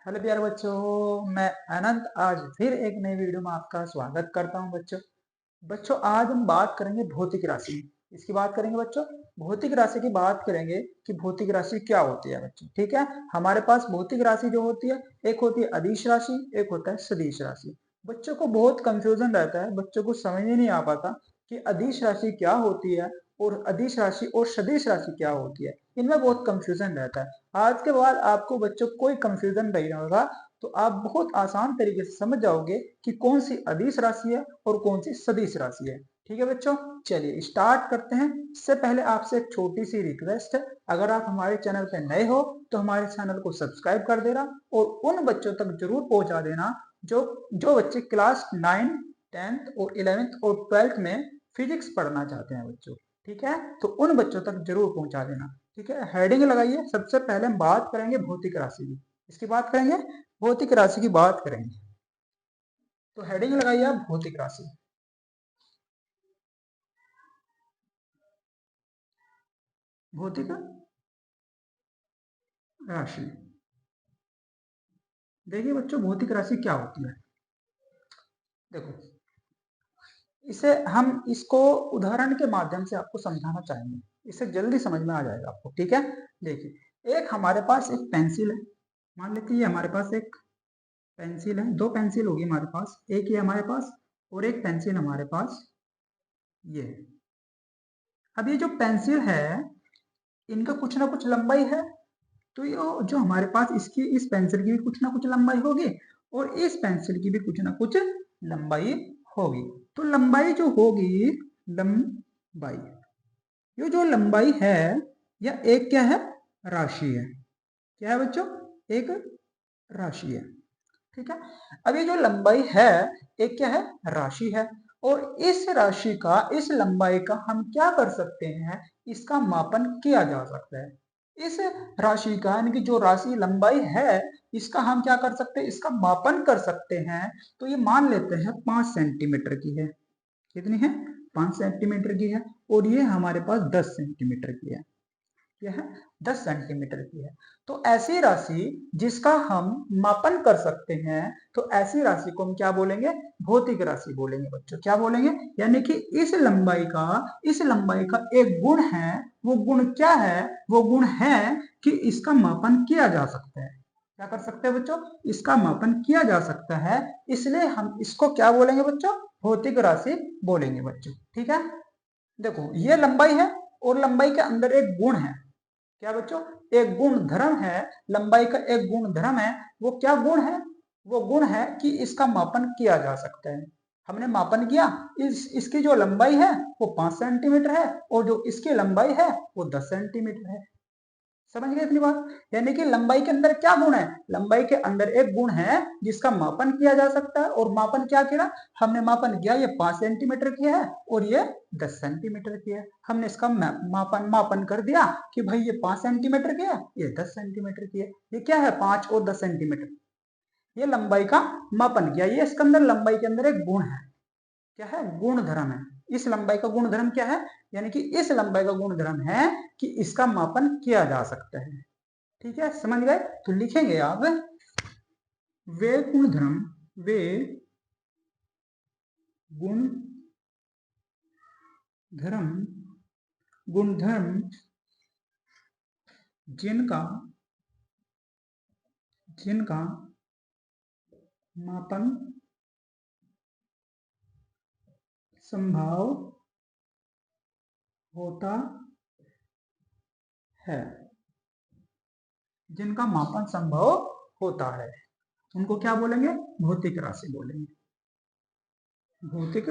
Hello प्यारे बच्चों, मैं अनंत आज फिर एक नई वीडियो में आपका स्वागत करता हूं। बच्चों आज हम बात करेंगे भौतिक राशि। इसकी बात करेंगे बच्चों, भौतिक राशि की बात करेंगे कि भौतिक राशि क्या होती है बच्चों। ठीक है, हमारे पास भौतिक राशि जो होती है, एक होती है अदिश राशि, एक होता है सदिश राशि। बच्चों को बहुत कंफ्यूजन रहता है, बच्चों को समझ ही नहीं आ पाता कि अदिश राशि क्या होती है और अदिश राशि और सदिश राशि क्या होती है। इनमें बहुत कंफ्यूजन रहता है। आज के बाद आपको बच्चों कोई कंफ्यूजन नहीं होगा, तो आप बहुत आसान तरीके से समझ जाओगे कि कौन सी अदिश राशि है और कौन सी सदिश राशि है। ठीक है बच्चों, चलिए स्टार्ट करते हैं। इससे पहले आपसे एक छोटी सी रिक्वेस्ट है, अगर आप हमारे चैनल पे नए हो तो हमारे चैनल को सब्सक्राइब कर देना और उन बच्चों तक जरूर पहुंचा देना जो जो बच्चे क्लास 9, 10th और 11th और 12th में फिजिक्स पढ़ना चाहते हैं बच्चों। ठीक है, तो उन बच्चों तक जरूर पहुंचा देना। ठीक है, हेडिंग लगाइए। सबसे पहले हम बात करेंगे भौतिक राशि की। इसकी बात करेंगे, भौतिक राशि की बात करेंगे। तो हेडिंग लगाइए आप, भौतिक राशि। भौतिक राशि, देखिए बच्चों भौतिक राशि क्या होती है। देखो, इसे हम इसको उदाहरण के माध्यम से आपको समझाना चाहेंगे, इससे जल्दी समझ में आ जाएगा आपको। ठीक है, देखिए एक हमारे पास एक पेंसिल है। मान लेते हैं हमारे पास एक पेंसिल है, दो पेंसिल होगी हमारे पास, एक ही हमारे पास और एक पेंसिल हमारे पास ये। अब ये जो पेंसिल है, इनका कुछ ना कुछ लंबाई है, तो ये जो हमारे पास इसकी इस पेंसिल की भी कुछ ना कुछ लंबाई होगी और इस पेंसिल की भी कुछ ना कुछ लंबाई होगी। तो लंबाई जो होगी, लंबाई, ये जो लंबाई है यह एक क्या है, राशि है। क्या है बच्चों, एक राशि है। ठीक है, अब ये जो लंबाई है एक क्या है, राशि है। और इस राशि का, इस लंबाई का हम क्या कर सकते हैं, इसका मापन किया जा सकता है। इस राशि का यानी कि जो राशि लंबाई है, इसका हम क्या कर सकते हैं, इसका मापन कर सकते हैं। तो ये मान लेते हैं 5 सेंटीमीटर की है। कितनी है, 5 सेंटीमीटर की है। और ये हमारे पास 10 सेंटीमीटर की है। यह 10 सेंटीमीटर की है। तो ऐसी राशि जिसका हम मापन कर सकते हैं, तो ऐसी राशि को हम क्या बोलेंगे, भौतिक राशि बोलेंगे बच्चों। क्या बोलेंगे, यानी कि इस लंबाई का एक गुण है। वो गुण क्या है, वो गुण है कि इसका मापन किया जा सकता है। क्या कर सकते हैं बच्चों, इसका मापन किया जा सकता है, इसलिए हम इसको क्या बोलेंगे बच्चों, भौतिक राशि बोलेंगे बच्चों। ठीक है, देखो ये लंबाई है और लंबाई के अंदर एक गुण है। क्या बच्चों, एक गुण धर्म है, लंबाई का एक गुण धर्म है। वो क्या गुण है, वो गुण है कि इसका मापन किया जा सकता है। हमने मापन किया, इसकी जो लंबाई है वो 5 सेंटीमीटर है और जो इसकी लंबाई है वो 10 सेंटीमीटर है। समझ गए इतनी बात, यानी कि लंबाई के अंदर क्या गुण है, लंबाई के अंदर एक गुण है जिसका मापन किया जा सकता है। और मापन क्या किया, हमने मापन किया, ये 5 सेंटीमीटर की है और ये 10 सेंटीमीटर की है। हमने इसका मापन मापन कर दिया कि भाई ये 5 सेंटीमीटर की है, ये 10 सेंटीमीटर की है। ये क्या है, 5 और 10 सेंटीमीटर, ये लंबाई का मापन किया। ये इसके अंदर लंबाई के अंदर एक गुण है। क्या है, गुण धर्म है। इस लंबाई का गुण धर्म क्या है, यानी कि इस लंबाई का गुण धर्म है कि इसका मापन किया जा सकता है। ठीक है, समझ गए। तो लिखेंगे आप, वे गुण धर्म, वे गुण धर्म, गुणधर्म जिनका जिनका मापन संभव होता है, जिनका मापन संभव होता है, उनको क्या बोलेंगे, भौतिक राशि बोलेंगे। भौतिक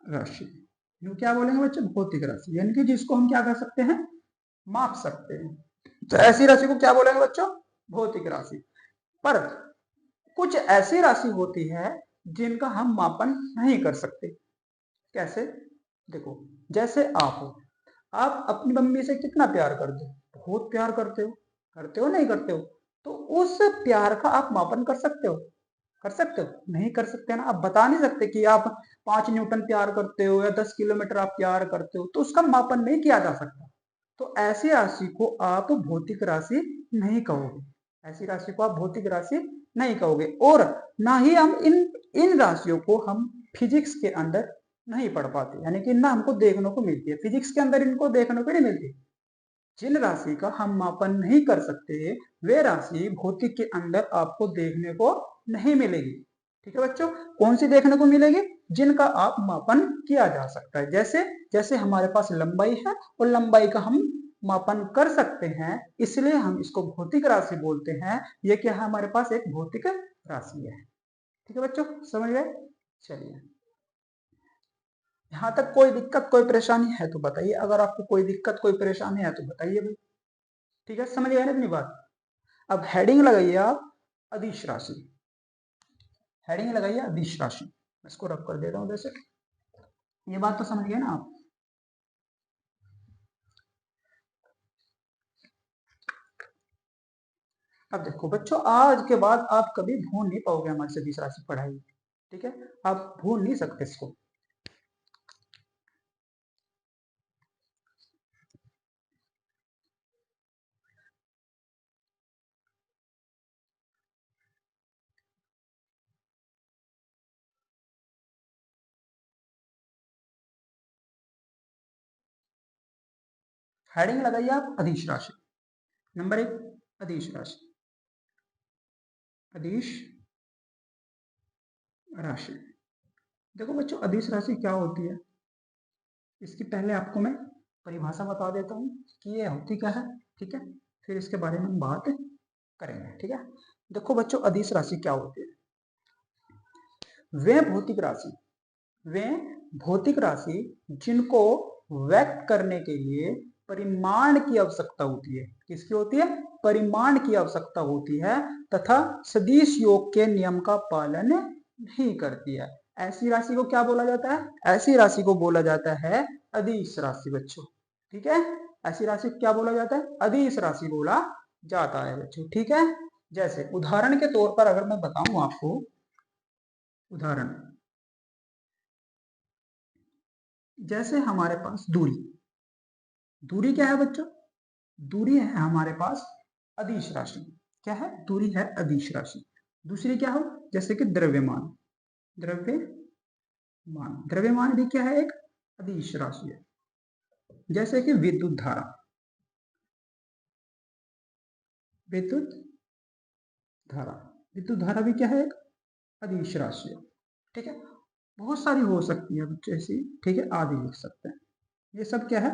राशि, इनको क्या बोलेंगे बच्चे, भौतिक राशि, यानी कि जिसको हम क्या कर सकते हैं, माप सकते हैं। तो ऐसी राशि को क्या बोलेंगे बच्चों, भौतिक राशि। पर कुछ ऐसी राशि होती है जिनका हम मापन नहीं कर सकते। कैसे, देखो जैसे आप हो, आप अपनी मम्मी से कितना प्यार करते हो, बहुत प्यार करते हो नहीं करते हो। तो उस प्यार का आप मापन कर सकते हो, कर सकते हो, नहीं कर सकते ना। आप बता नहीं सकते कि आप 5 न्यूटन प्यार करते हो या 10 किलोमीटर आप प्यार करते हो, तो उसका मापन नहीं किया जा सकता। तो ऐसी राशि को आप भौतिक राशि नहीं कहोगे, ऐसी राशि को आप भौतिक राशि नहीं कहोगे। और ना ही हम इन राशियों को हम फिजिक्स के अंदर नहीं पढ़ पाते, यानी कि ना हमको देखने को मिलती है, फिजिक्स के अंदर इनको देखने को नहीं मिलती। जिन राशि का हम मापन नहीं कर सकते वे राशि भौतिक के अंदर आपको देखने को नहीं मिलेगी। ठीक है बच्चों, कौन सी देखने को मिलेगी? जिनका आप मापन किया जा सकता है। जैसे जैसे हमारे पास लंबाई है और लंबाई का हम मापन कर सकते हैं, इसलिए हम इसको भौतिक राशि बोलते हैं। ये क्या है? हमारे पास एक भौतिक राशि है। ठीक है बच्चों, समझ गए? चलिए, यहाँ तक कोई दिक्कत कोई परेशानी है तो बताइए। अगर आपको कोई दिक्कत कोई परेशानी है तो बताइए भाई। ठीक है, समझ गए ना अपनी बात? अब हेडिंग लगाइए आप अदिश राशि, हेडिंग लगाइए अदिश राशि। इसको रब कर देता हूं जैसे, ये बात तो समझ गए ना आप? अब देखो बच्चों, आज के बाद आप कभी भूल नहीं पाओगे हमारे से अदिश राशि पढ़ाई। ठीक है, आप भूल नहीं सकते इसको। हेडिंग लगाइए आप अदिश राशि। नंबर 1, अदिश राशि, अदिश राशि। देखो बच्चों, अदिश राशि क्या होती है, इसकी पहले आपको मैं परिभाषा बता देता हूँ कि ये होती क्या है। ठीक है, फिर इसके बारे में हम बात करेंगे। ठीक है, देखो बच्चों, अदिश राशि क्या होती है? वे भौतिक राशि, वे भौतिक राशि जिनको व्यक्त करने के लिए परिमाण की आवश्यकता होती है। किसकी होती है? परिमाण की आवश्यकता होती है, तथा सदिश योग के नियम का पालन नहीं करती है। ऐसी राशि को क्या बोला जाता है? ऐसी राशि को बोला जाता है अदिश राशि बच्चों। ठीक है, ऐसी राशि को क्या बोला जाता है? अदिश राशि बोला जाता है बच्चों। ठीक है, जैसे उदाहरण के तौर पर अगर मैं बताऊं आपको, उदाहरण जैसे हमारे पास दूरी, दूरी क्या है बच्चों? दूरी है हमारे पास अदिश राशि। क्या है? दूरी है अदिश राशि। दूसरी क्या हो? जैसे कि द्रव्यमान, द्रव्यमान, द्रव्यमान भी क्या है? एक अदिश राशि है। जैसे कि विद्युत धारा, विद्युत धारा, विद्युत धारा भी क्या है? एक अदिश राशि है। ठीक है, बहुत सारी हो सकती है बच्चे ऐसी। ठीक है, आदि लिख सकते हैं। ये सब क्या है?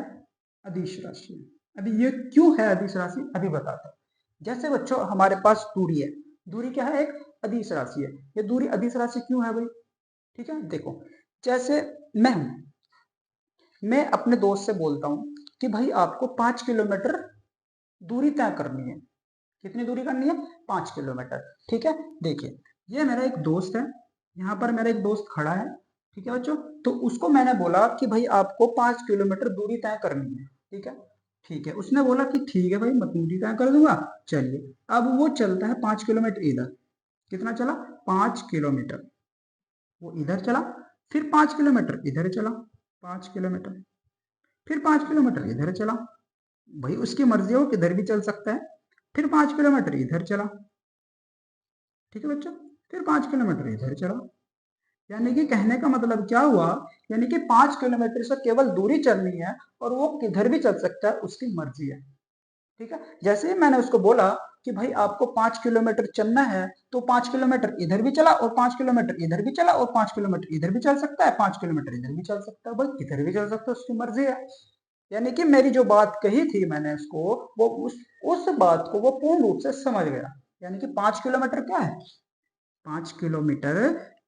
अदिश राशि है। अभी ये क्यों है अदिश राशि, अभी बताता हूं। जैसे बच्चों हमारे पास दूरी है, दूरी क्या है? एक अदिश राशि है। ये दूरी अदिश राशि क्यों है भाई? ठीक है, देखो, जैसे मैं हूं, मैं अपने दोस्त से बोलता हूं कि भाई आपको 5 किलोमीटर दूरी तय करनी है। कितनी दूरी करनी है? 5 किलोमीटर। ठीक है, देखिए, ये मेरा एक दोस्त है, यहाँ पर मेरा एक दोस्त खड़ा है। ठीक है बच्चों, तो उसको मैंने बोला कि भाई आपको 5 किलोमीटर दूरी तय करनी है। ठीक है, ठीक है, उसने बोला कि ठीक है भाई, मैं दूरी तय कर दूंगा। चलिए, अब वो चलता है 5 किलोमीटर इधर। कितना चला? 5 किलोमीटर। वो इधर चला, फिर 5 किलोमीटर इधर चला, 5 किलोमीटर, फिर 5 किलोमीटर इधर चला। भाई उसकी मर्जी है, वो किधर भी चल सकता है। फिर 5 किलोमीटर इधर चला। ठीक है बच्चों, फिर 5 किलोमीटर इधर चला। यानी कि कहने का मतलब क्या हुआ? यानी कि 5 किलोमीटर से केवल दूरी चलनी है, और वो किधर भी चल सकता है, उसकी मर्जी है। ठीक है, जैसे ही मैंने उसको बोला कि भाई आपको 5 किलोमीटर चलना है, तो 5 किलोमीटर इधर भी चला, और 5 किलोमीटर इधर भी चला, और 5 किलोमीटर इधर भी चल सकता है, 5 किलोमीटर इधर भी चल सकता है। भाई किधर भी चल सकता है, उसकी मर्जी है। यानी कि मेरी जो बात कही थी मैंने उसको, वो उस बात को वो पूर्ण रूप से समझ गया। यानी कि 5 किलोमीटर क्या है? 5 किलोमीटर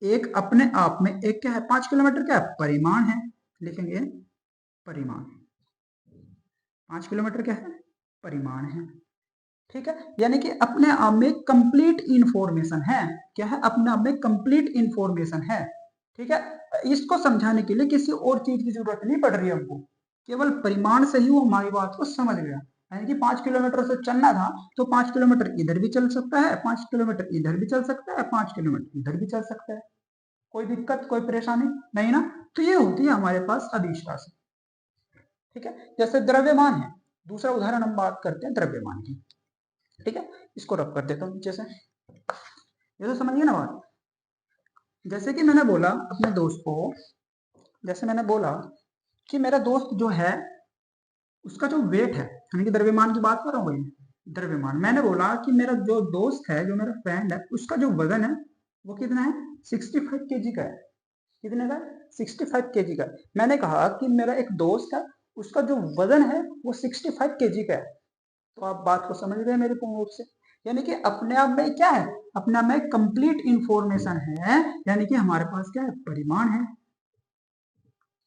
एक अपने आप में एक क्या है? 5 किलोमीटर क्या है? परिमाण है। लिखेंगे परिमाण। 5 किलोमीटर क्या है? परिमाण है। ठीक है, यानी कि अपने आप में कंप्लीट इंफॉर्मेशन है। क्या है? अपने आप में कंप्लीट इंफॉर्मेशन है। ठीक है, इसको समझाने के लिए किसी और चीज की जरूरत नहीं पड़ रही है हमको, केवल परिमाण से ही वो हमारी बात को समझ गया। यानी कि 5 किलोमीटर से चलना था, तो 5 किलोमीटर इधर भी चल सकता है, 5 किलोमीटर इधर भी चल सकता है, 5 किलोमीटर इधर भी चल सकता है। कोई दिक्कत कोई परेशानी नहीं ना? तो ये होती है हमारे पास अदिश राशि। ठीक है, जैसे द्रव्यमान है, दूसरा उदाहरण हम बात करते हैं द्रव्यमान की, ठीक है। इसको रब कर देता हूँ नीचे से, ये तो समझिए ना बात। जैसे कि मैंने बोला अपने दोस्त को, जैसे मैंने बोला कि मेरा दोस्त जो है उसका जो वेट है, यानी कि द्रव्यमान की बात कर रहा हूँ भाई, द्रव्यमान। मैंने बोला कि मेरा जो दोस्त है, जो मेरा फ्रेंड है, उसका जो वजन है वो कितना है, 65 केजी का है। कितने का, 65 केजी का। मैंने कहा कि मेरा एक दोस्त है, उसका जो वजन है वो 65 केजी का है। तो आप बात को समझ गए मेरे पूर्ण रूप से। यानी कि अपने आप में क्या है, अपने आप में कंप्लीट इंफॉर्मेशन है, यानी कि हमारे पास क्या है, परिमाण है।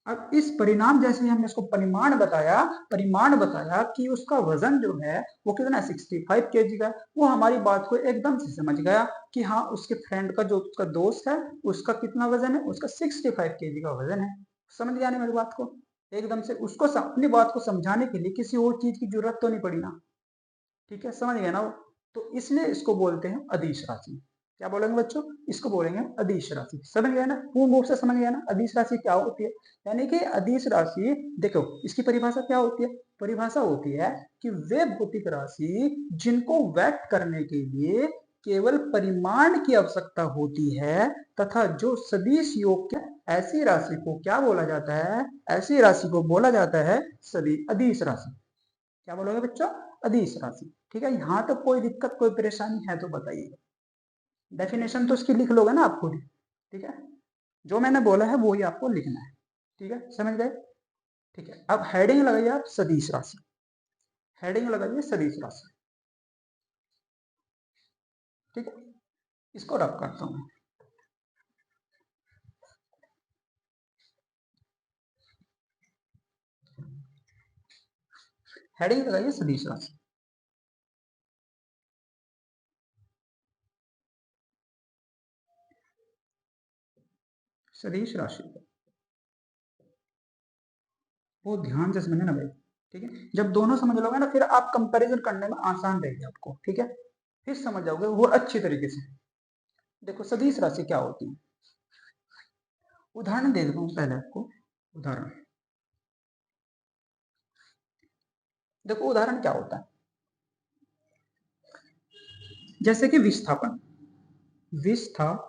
अब इस परिणाम, जैसे हमने इसको परिमाण बताया कि उसका वजन जो है वो कितना है, 65 केजी का। वो हमारी बात को एकदम से समझ गया कि हाँ, उसके फ्रेंड का, जो उसका दोस्त है, उसका कितना वजन है, उसका 65 केजी का वजन है। समझ गया ना मेरी बात को, एकदम से उसको अपनी बात को समझाने के लिए किसी और चीज की जरूरत तो नहीं पड़ी ना, ठीक है, समझ गए ना वो। तो इसलिए इसको बोलते हैं अदिश राशि। क्या बोलेंगे बच्चों, इसको बोलेंगे अदिश राशि। समझ गए ना, पूर्ण रूप से समझ गया ना अदिश राशि क्या होती है। यानी कि अदिश राशि, देखो इसकी परिभाषा क्या होती है, परिभाषा होती है कि वे भौतिक राशि जिनको व्यक्त करने के लिए केवल परिमाण की आवश्यकता होती है, तथा जो सदिश योग के, ऐसी राशि को क्या बोला जाता है, ऐसी राशि को बोला जाता है अदिश राशि। क्या बोलोगे बच्चों, अदिश राशि। ठीक है, यहां तक कोई दिक्कत, कोई परेशानी है तो बताइए। डेफिनेशन तो इसकी लिख लोगे ना आप खुद, ठीक है, जो मैंने बोला है वो ही आपको लिखना है, ठीक है, समझ गए। ठीक है, अब हेडिंग लगाइए आप सदिश राशि, हेडिंग लगाइए सदिश राशि, ठीक है। इसको रब करता हूं, हेडिंग लगाइए सदिश राशि। सदिश राशि वो ध्यान से समझना भाई, ठीक है। जब दोनों समझ लोगे ना, फिर आप कंपैरिजन करने में आसान रहेगी आपको, ठीक है, फिर समझ जाओगे वो अच्छी तरीके से। देखो सदिश राशि क्या होती है, उदाहरण दे देता हूँ पहले आपको, उदाहरण। देखो उदाहरण क्या होता है, जैसे कि विस्थापन, विस्थापन,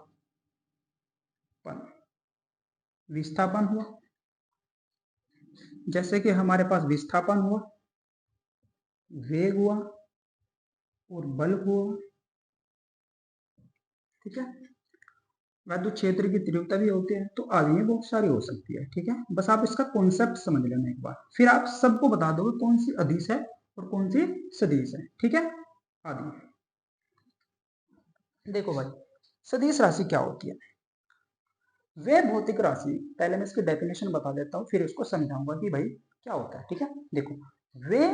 विस्थापन हुआ, जैसे कि हमारे पास विस्थापन हुआ, वेग हुआ और बल हुआ, ठीक है। विद्युत क्षेत्र की तीव्रता भी होती है, तो आदि बहुत सारी हो सकती है, ठीक है। बस आप इसका कॉन्सेप्ट समझ लेना एक बार, फिर आप सबको बता दोगे कौन सी अदिश है और कौन सी सदिश है, ठीक है। आदि, देखो भाई, सदिश राशि क्या होती है, वे भौतिक राशि, पहले मैं इसकी डेफिनेशन बता देता हूँ, फिर उसको समझाऊंगा कि भाई क्या होता है, ठीक है। देखो, वे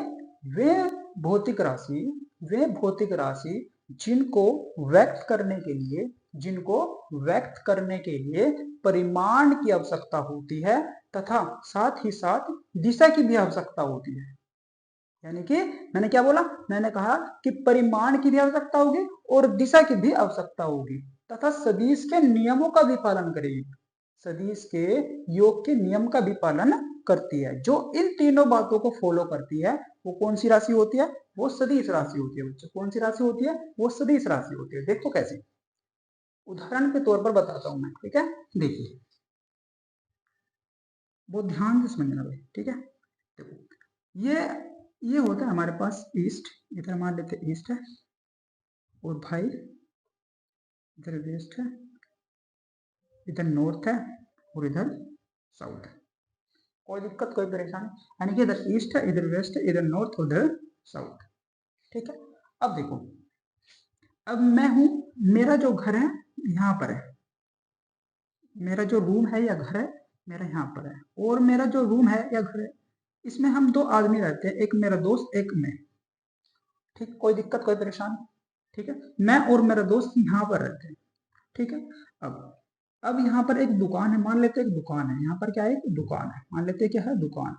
वे भौतिक राशि, वे भौतिक राशि जिनको व्यक्त करने के लिए, जिनको व्यक्त करने के लिए परिमाण की आवश्यकता होती है, तथा साथ ही साथ दिशा की भी आवश्यकता होती है। यानी कि मैंने क्या बोला, मैंने कहा कि परिमाण की भी आवश्यकता होगी और दिशा की भी आवश्यकता होगी, तथा सदिश के नियमों का भी पालन करेगी, सदिश के योग के नियम का भी पालन करती है। जो इन तीनों बातों को फॉलो करती है वो कौन सी राशि होती है, वो सदिश राशि होती है बच्चों। कौन सी राशि होती है, वो सदिश राशि होती है। देखो कैसे, उदाहरण के तौर पर बताता हूं मैं, ठीक है। देखिए, बहुत ध्यान से समझना भाई, ठीक है। देखो, ये होता है हमारे पास ईस्ट, इधर मान लेते ईस्ट है, और भाई इधर वेस्ट है, इधर नॉर्थ है और इधर साउथ है। कोई दिक्कत, कोई परेशानी, यानी कि इधर ईस्ट है, इधर वेस्ट है, इधर नॉर्थ, उधर साउथ, ठीक है। अब देखो, अब मैं हूं, मेरा जो घर है यहाँ पर है, मेरा जो रूम है या घर है मेरा यहाँ पर है, और मेरा जो रूम है या घर है इसमें हम दो आदमी रहते हैं, एक मेरा दोस्त एक मैं, ठीक, कोई दिक्कत, कोई परेशानी, ठीक है। मैं और मेरा दोस्त यहाँ पर रहते हैं, ठीक है। अब यहाँ पर एक दुकान है, मान लेते हैं एक दुकान है, यहाँ पर क्या है, एक दुकान है, मान लेते हैं क्या है, दुकान,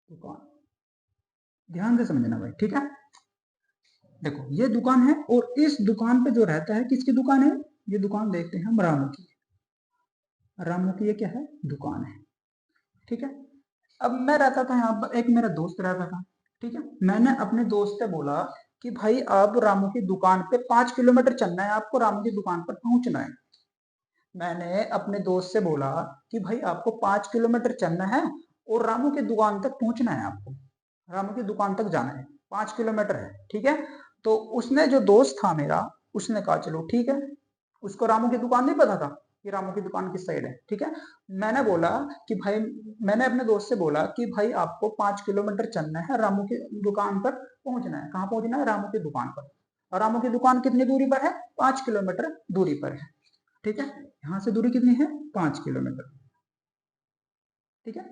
दुकान, ध्यान से समझना भाई, ठीक है। देखो ये दुकान है, और इस दुकान पे जो रहता है, किसकी दुकान है, ये दुकान देखते हैं हम रामू की, रामू की ये क्या है, दुकान है, ठीक है। अब मैं रहता था यहाँ पर, एक मेरा दोस्त रहता था, ठीक है। मैंने अपने दोस्त से बोला कि भाई आप रामू की दुकान पे 5 किलोमीटर चलना है, आपको रामू की दुकान पर पहुंचना है। मैंने अपने दोस्त से बोला कि भाई आपको 5 किलोमीटर चलना है और रामू की दुकान तक पहुंचना है, आपको रामू की दुकान तक जाना है, 5 किलोमीटर है, ठीक है। तो उसने, जो दोस्त था मेरा, उसने कहा चलो ठीक है। उसको रामू की दुकान नहीं पता था कि रामू की दुकान किस साइड है, ठीक है। मैंने बोला कि भाई, मैंने अपने दोस्त से बोला कि भाई आपको 5 किलोमीटर चलना है, रामू की दुकान पर पहुंचना है। कहाँ पहुंचना है? रामू की दुकान पर। और रामू की दुकान कितनी दूरी पर है? 5 किलोमीटर दूरी पर है, ठीक है। यहाँ से दूरी कितनी है? 5 किलोमीटर, ठीक है।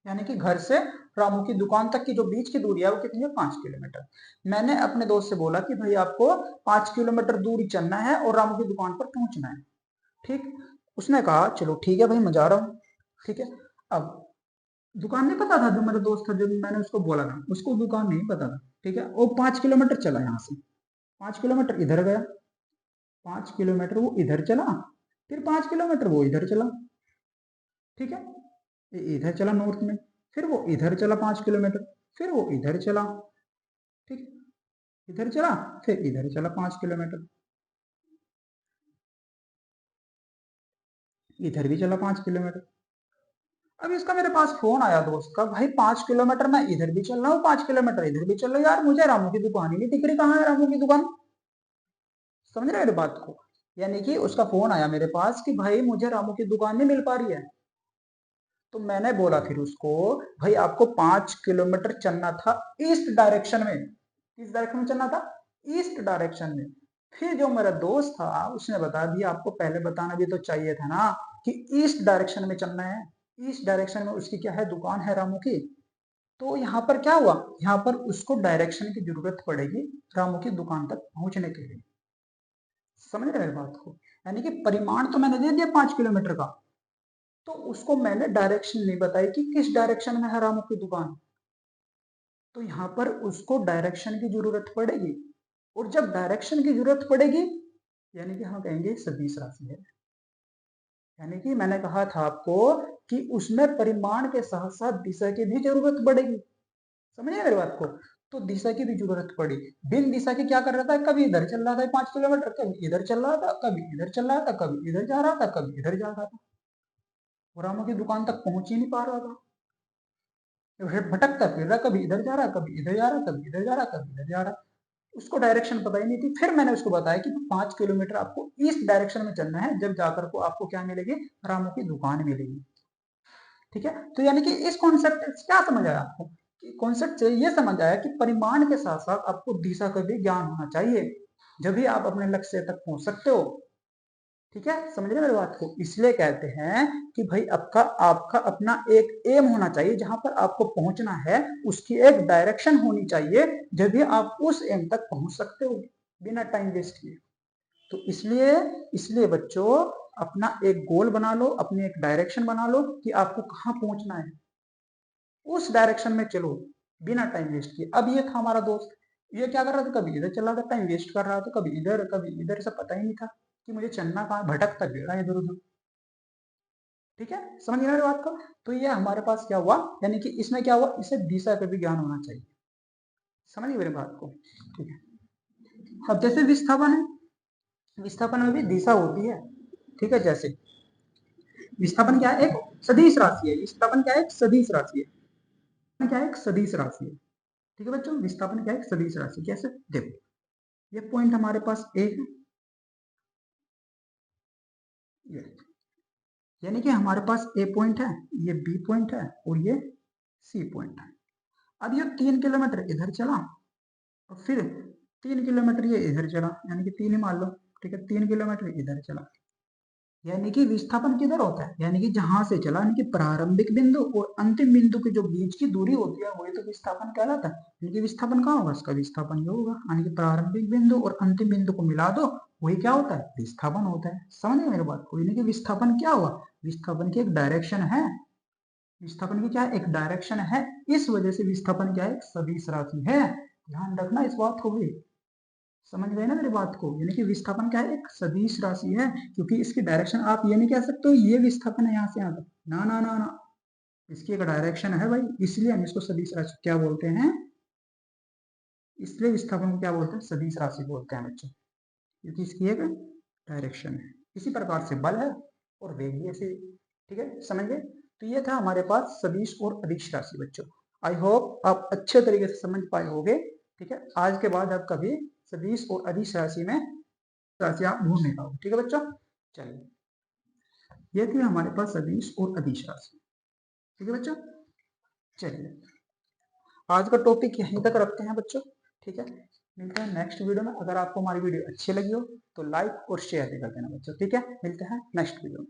यानी कि घर से रामू की दुकान तक की जो बीच की दूरी है वो कितनी है? 5 किलोमीटर। मैंने अपने दोस्त से बोला कि भाई आपको 5 किलोमीटर दूरी चलना है और रामू की दुकान पर पहुंचना है, ठीक। उसने कहा चलो ठीक है भाई, मैं जा रहा हूँ, ठीक है। अब दुकान नहीं पता था, जो मेरा दोस्त था, जो मैंने उसको बोला था, उसको दुकान नहीं पता था, ठीक है। वो 5 किलोमीटर चला, यहाँ से 5 किलोमीटर इधर गया, 5 किलोमीटर वो इधर चला, फिर 5 किलोमीटर वो इधर चला, ठीक है। इधर चला नॉर्थ में, फिर वो इधर चला 5 किलोमीटर, फिर वो इधर चला, ठीक। इधर चला, फिर इधर चला 5 किलोमीटर, इधर भी चला 5 किलोमीटर। अब इसका मेरे पास फोन आया दोस्त का, भाई 5 किलोमीटर मैं इधर भी चल रहा हूँ, 5 किलोमीटर इधर भी चल रहा हूँ, यार मुझे रामू की दुकान ही नहीं दिख रही, कहाँ है रामू की दुकान? समझ रहे मेरी बात को? यानी कि उसका फोन आया मेरे पास कि भाई मुझे रामू की दुकान नहीं मिल पा रही है। तो मैंने बोला फिर उसको, भाई आपको 5 किलोमीटर चलना था ईस्ट डायरेक्शन में। किस डायरेक्शन में चलना था? ईस्ट डायरेक्शन में। फिर जो मेरा दोस्त था उसने बताया, भी आपको पहले बताना भी तो चाहिए था ना कि ईस्ट डायरेक्शन में चलना है। ईस्ट डायरेक्शन में उसकी क्या है? दुकान है रामू की। तो यहाँ पर क्या हुआ? यहाँ पर उसको डायरेक्शन की जरूरत पड़ेगी रामू की दुकान तक पहुंचने के लिए। समझ रहे मेरी बात को? यानी कि परिमाण तो मैंने दे दिया 5 किलोमीटर का, तो उसको मैंने डायरेक्शन नहीं बताई कि किस डायरेक्शन में है रामू की दुकान। तो यहाँ पर उसको डायरेक्शन की जरूरत पड़ेगी, और जब डायरेक्शन की जरूरत पड़ेगी, यानी कि हम कहेंगे सदिश राशि है। यानी कि मैंने कहा था आपको कि उसमें परिमाण के साथ साथ दिशा की भी जरूरत पड़ेगी। समझिए मेरी बात को? तो दिशा की भी जरूरत पड़ी। बिन दिशा के क्या कर रहा था? कभी इधर चल रहा था 5 किलोमीटर, कभी इधर चल रहा था, कभी इधर चल रहा था, कभी इधर जा रहा था, कभी इधर जा रहा था, और रामू की दुकान तक पहुंच ही नहीं पा रहा था। भटकता फिर रहा, कभी इधर जा रहा, कभी इधर जा रहा, कभी इधर जा रहा, कभी इधर जा रहा। उसको डायरेक्शन पता ही नहीं थी। फिर मैंने उसको बताया कि 5 किलोमीटर आपको ईस्ट डायरेक्शन में चलना है, जब जाकर को आपको क्या मिलेगी? रामू की दुकान मिलेगी, ठीक है। तो यानी कि इस कॉन्सेप्ट से क्या समझ आया आपको? कॉन्सेप्ट से ये समझ आया कि परिमाण के साथ साथ आपको दिशा का भी ज्ञान होना चाहिए, जब भी आप अपने लक्ष्य तक पहुंच सकते हो, ठीक है। समझ रहे मेरी बात को? इसलिए कहते हैं कि भाई आपका आपका अपना एक एम होना चाहिए, जहां पर आपको पहुंचना है उसकी एक डायरेक्शन होनी चाहिए, जब भी आप उस एम तक पहुंच सकते हो बिना टाइम वेस्ट किए। तो इसलिए इसलिए बच्चों, अपना एक गोल बना लो, अपनी एक डायरेक्शन बना लो कि आपको कहाँ पहुंचना है, उस डायरेक्शन में चलो बिना टाइम वेस्ट किए। अब ये था हमारा दोस्त, ये क्या कर रहा था? कभी इधर चला था, टाइम वेस्ट कर रहा था, कभी इधर कभी इधर, से पता ही नहीं था कि मुझे चलना कहाँ, भटकता फिर इधर उधर, ठीक है। समझ गए मेरी बात को? तो ये हमारे पास क्या हुआ, यानी कि इसमें क्या हुआ, इसे दिशा का भी ज्ञान होना चाहिए। समझ गए मेरी बात को? ठीक है। अब जैसे विस्थापन है, विस्थापन में भी दिशा होती है, ठीक है। जैसे विस्थापन क्या है? एक सदिश राशि है। विस्थापन क्या है? एक सदिश राशि है। क्या है? एक सदिश राशि है, ठीक है बच्चों। विस्थापन क्या है? एक सदिश राशि। कैसे? देखो, ये पॉइंट हमारे पास ए है, ये, यानी कि हमारे पास ए पॉइंट है, ये बी पॉइंट है, और ये सी पॉइंट है। अब ये 3 किलोमीटर इधर चला, और फिर 3 किलोमीटर ये इधर चला, यानी कि 3 ही मान लो, ठीक है। 3 किलोमीटर इधर चला, यानी कि विस्थापन किधर होता है? यानी कि जहां से चला, यानी कि प्रारंभिक बिंदु और अंतिम बिंदु के जो बीच की दूरी होती है वही तो विस्थापन कहलाता है। यानी कि विस्थापन कहाँ होगा? इसका विस्थापन ये होगा, यानी कि प्रारंभिक बिंदु और अंतिम बिंदु को मिला दो, वही क्या होता है? विस्थापन होता है। समझ गए मेरी बात को? यानी कि विस्थापन क्या हुआ? विस्थापन की एक डायरेक्शन है। विस्थापन की क्या है? एक डायरेक्शन है। इस वजह से विस्थापन क्या है? एक सदिश राशि है। ध्यान रखना इस बात को भी। समझ गए ना मेरी बात को? यानी कि विस्थापन क्या है? एक सदिश राशि है, क्योंकि इसकी डायरेक्शन आप ये नहीं कह सकते हो ये विस्थापन है यहाँ से यहाँ तक, ना ना ना ना। इसकी एक डायरेक्शन है भाई, इसलिए हम इसको सदिश राशि क्या बोलते हैं, इसलिए विस्थापन को क्या बोलते हैं, सदिश राशि बोलते हैं बच्चों, क्योंकि इसकी एक डायरेक्शन है। इसी प्रकार से बल है और वेग भी ऐसे, ठीक है, समझ गए। तो ये था हमारे पास सदिश और अदिश राशि बच्चों। आई होप आप अच्छे तरीके से समझ पाए होंगे, ठीक है। आज के बाद आप कभी सदिश और अदिश राशि में राशि आप भूल नहीं पाओगे, ठीक है बच्चों। चलिए, ये थी हमारे पास सदिश और अदिश राशि, ठीक है बच्चों। चलिए, आज का टॉपिक यहीं तक रखते हैं बच्चों, ठीक है। मिलते हैं नेक्स्ट वीडियो में। अगर आपको हमारी वीडियो अच्छी लगी हो तो लाइक और शेयर भी कर देना बच्चों, ठीक है। मिलते हैं नेक्स्ट वीडियो में।